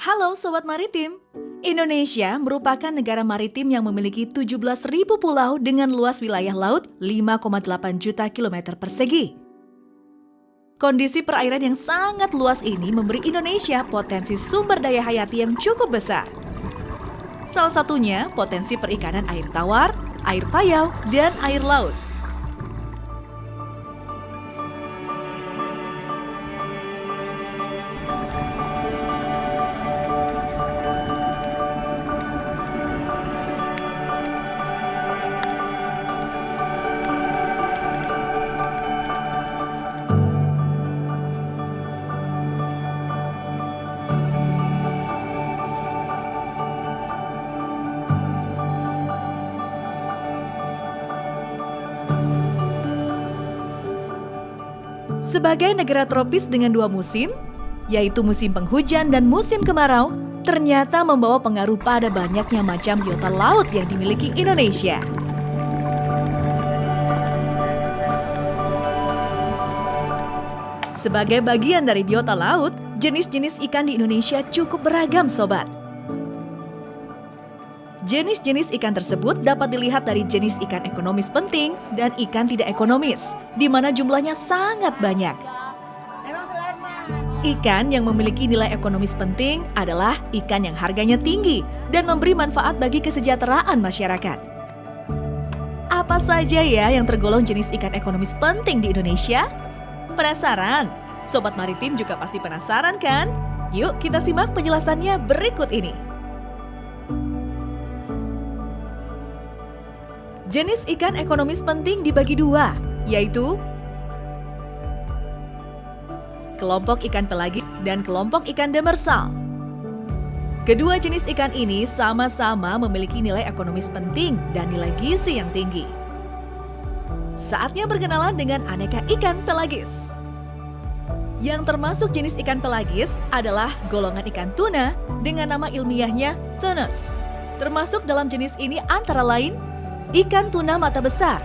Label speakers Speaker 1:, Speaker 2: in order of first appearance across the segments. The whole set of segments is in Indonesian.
Speaker 1: Halo Sobat Maritim, Indonesia merupakan negara maritim yang memiliki 17.000 pulau dengan luas wilayah laut 5,8 juta kilometer persegi. Kondisi perairan yang sangat luas ini memberi Indonesia potensi sumber daya hayati yang cukup besar. Salah satunya potensi perikanan air tawar, air payau, dan air laut. Sebagai negara tropis dengan dua musim, yaitu musim penghujan dan musim kemarau, ternyata membawa pengaruh pada banyaknya macam biota laut yang dimiliki Indonesia. Sebagai bagian dari biota laut, jenis-jenis ikan di Indonesia cukup beragam, Sobat. Jenis-jenis ikan tersebut dapat dilihat dari jenis ikan ekonomis penting dan ikan tidak ekonomis, di mana jumlahnya sangat banyak. Ikan yang memiliki nilai ekonomis penting adalah ikan yang harganya tinggi dan memberi manfaat bagi kesejahteraan masyarakat. Apa saja ya yang tergolong jenis ikan ekonomis penting di Indonesia? Penasaran? Sobat Maritim juga pasti penasaran kan? Yuk kita simak penjelasannya berikut ini. Jenis ikan ekonomis penting dibagi dua, yaitu kelompok ikan pelagis dan kelompok ikan demersal. Kedua jenis ikan ini sama-sama memiliki nilai ekonomis penting dan nilai gizi yang tinggi. Saatnya berkenalan dengan aneka ikan pelagis. Yang termasuk jenis ikan pelagis adalah golongan ikan tuna dengan nama ilmiahnya Turnus. Termasuk dalam jenis ini antara lain ikan tuna mata besar,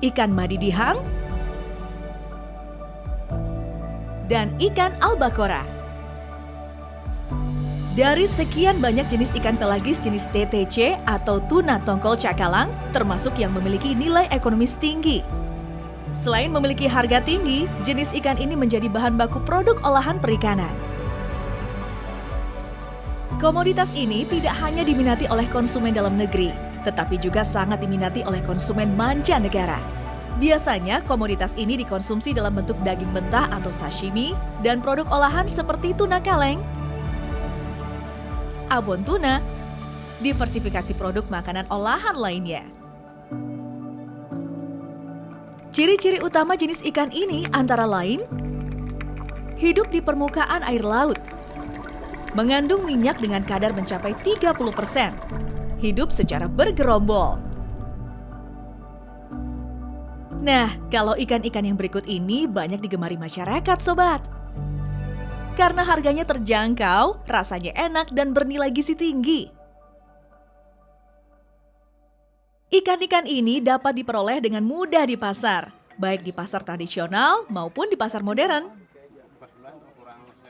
Speaker 1: ikan madidihang, dan ikan albacora. Dari sekian banyak jenis ikan pelagis jenis TTC atau tuna tongkol cakalang, termasuk yang memiliki nilai ekonomis tinggi. Selain memiliki harga tinggi, jenis ikan ini menjadi bahan baku produk olahan perikanan. Komoditas ini tidak hanya diminati oleh konsumen dalam negeri, tetapi juga sangat diminati oleh konsumen mancanegara. Biasanya komoditas ini dikonsumsi dalam bentuk daging mentah atau sashimi dan produk olahan seperti tuna kaleng, abon tuna, diversifikasi produk makanan olahan lainnya. Ciri-ciri utama jenis ikan ini antara lain hidup di permukaan air laut, mengandung minyak dengan kadar mencapai 30%, hidup secara bergerombol. Nah, kalau ikan-ikan yang berikut ini banyak digemari masyarakat, Sobat. Karena harganya terjangkau, rasanya enak dan bernilai gizi tinggi. Ikan-ikan ini dapat diperoleh dengan mudah di pasar, baik di pasar tradisional maupun di pasar modern.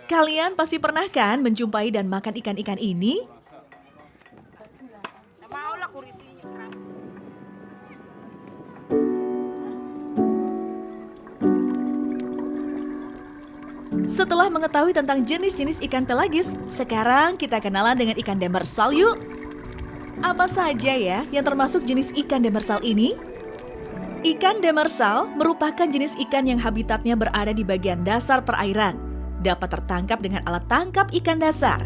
Speaker 1: Kalian pasti pernah kan menjumpai dan makan ikan-ikan ini? Setelah mengetahui tentang jenis-jenis ikan pelagis, sekarang kita kenalan dengan ikan demersal yuk. Apa saja ya yang termasuk jenis ikan demersal ini? Ikan demersal merupakan jenis ikan yang habitatnya berada di bagian dasar perairan. Dapat tertangkap dengan alat tangkap ikan dasar.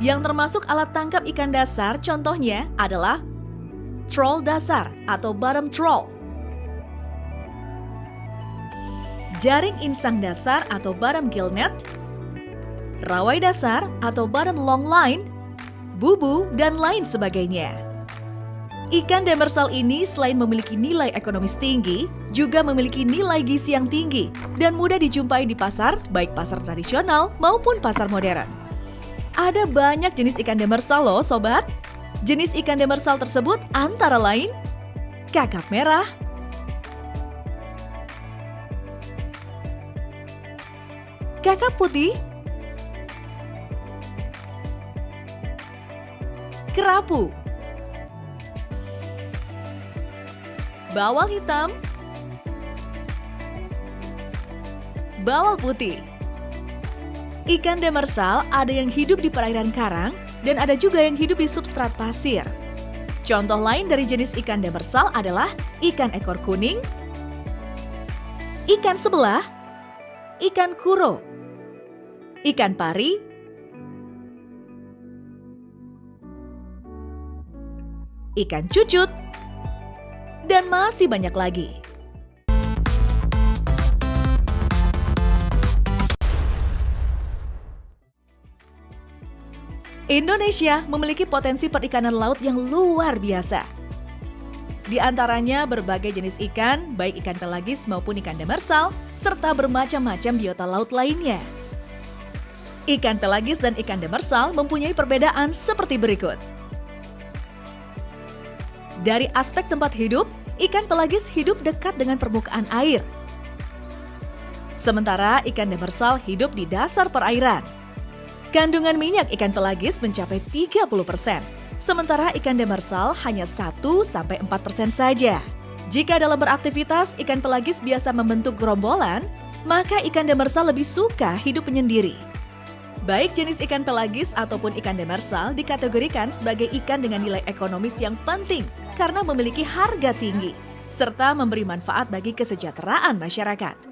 Speaker 1: Yang termasuk alat tangkap ikan dasar contohnya adalah troll dasar atau bottom troll, jaring insang dasar atau bottom gill net, rawai dasar atau bottom long line, bubu, dan lain sebagainya. Ikan demersal ini selain memiliki nilai ekonomis tinggi, juga memiliki nilai gizi yang tinggi dan mudah dijumpai di pasar, baik pasar tradisional maupun pasar modern. Ada banyak jenis ikan demersal loh, Sobat. Jenis ikan demersal tersebut antara lain kakap merah, kakap putih, kerapu, bawal hitam, bawal putih. Ikan demersal ada yang hidup di perairan karang dan ada juga yang hidup di substrat pasir. Contoh lain dari jenis ikan demersal adalah ikan ekor kuning, ikan sebelah, ikan kuro, ikan pari, ikan cucut, dan masih banyak lagi. Indonesia memiliki potensi perikanan laut yang luar biasa. Di antaranya berbagai jenis ikan, baik ikan pelagis maupun ikan demersal, serta bermacam-macam biota laut lainnya. Ikan pelagis dan ikan demersal mempunyai perbedaan seperti berikut. Dari aspek tempat hidup, ikan pelagis hidup dekat dengan permukaan air. Sementara ikan demersal hidup di dasar perairan. Kandungan minyak ikan pelagis mencapai 30%, sementara ikan demersal hanya 1-4% saja. Jika dalam beraktivitas, ikan pelagis biasa membentuk gerombolan, maka ikan demersal lebih suka hidup menyendiri. Baik jenis ikan pelagis ataupun ikan demersal dikategorikan sebagai ikan dengan nilai ekonomis yang penting karena memiliki harga tinggi, serta memberi manfaat bagi kesejahteraan masyarakat.